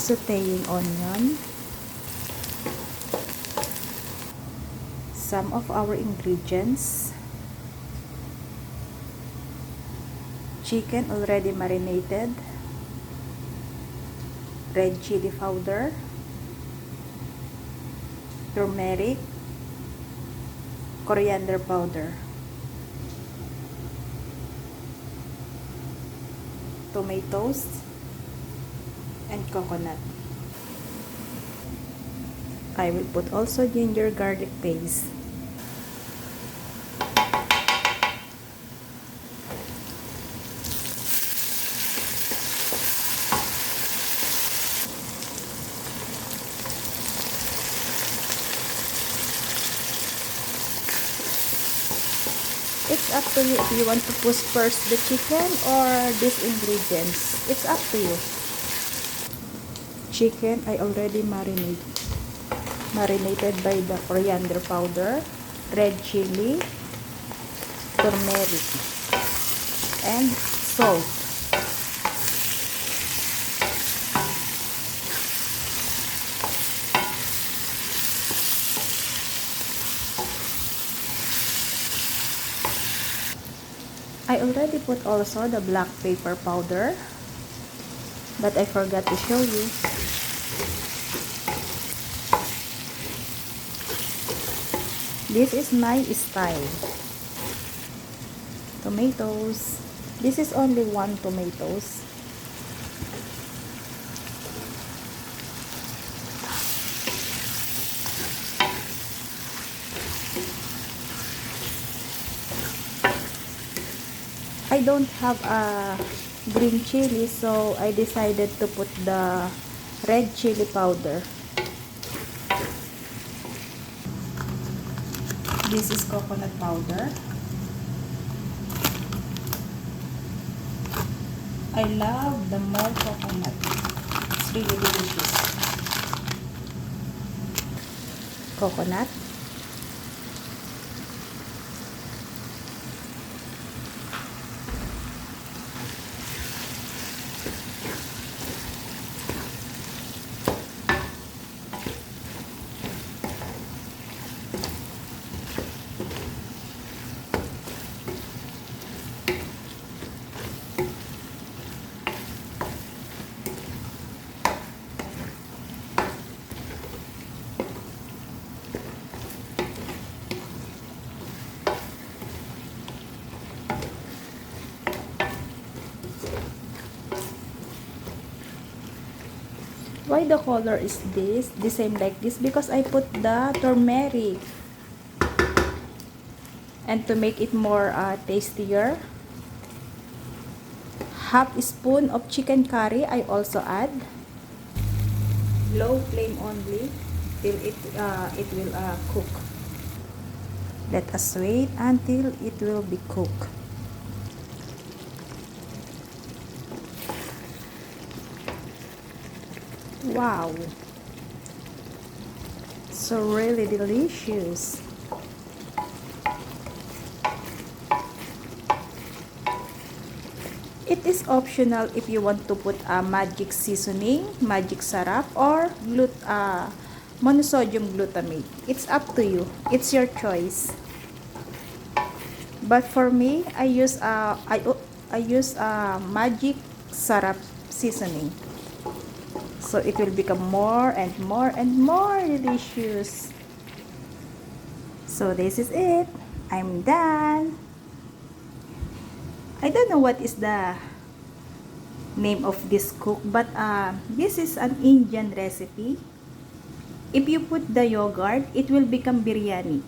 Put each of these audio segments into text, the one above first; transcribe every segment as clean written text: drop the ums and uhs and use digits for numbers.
sauteing onion. Some of our ingredients: chicken already marinated, red chili powder, turmeric, coriander powder, tomatoes, and coconut. I will put also ginger garlic paste. It's up to you if you want to push first the chicken or these ingredients. It's up to you. Chicken I already marinated by the coriander powder, red chili, turmeric, and salt. I already put also the black pepper powder, but I forgot to show you. This is my style. Tomatoes. This is only 1 tomatoes. I don't have a green chili, so I decided to put the red chili powder. This is coconut powder. I love the more coconut. It's really delicious. Coconut. Why the color is the same like this? Because I put the turmeric, and to make it more tastier, half spoon of chicken curry I also add. Low flame only till it will cook. Let us wait until it will be cooked. Wow, so really delicious. It is optional if you want to put a magic seasoning, magic sarap, or monosodium glutamate. It's up to you. It's your choice. But for me, I use magic sarap seasoning. So it will become more and more and more delicious. So this is it. I'm done. I don't know what is the name of this cook, but this is an Indian recipe. If you put the yogurt, it will become biryani.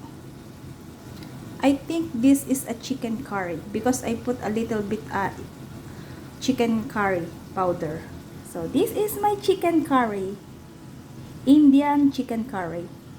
I think this is a chicken curry because I put a little bit chicken curry powder. So this is my chicken curry, Indian chicken curry.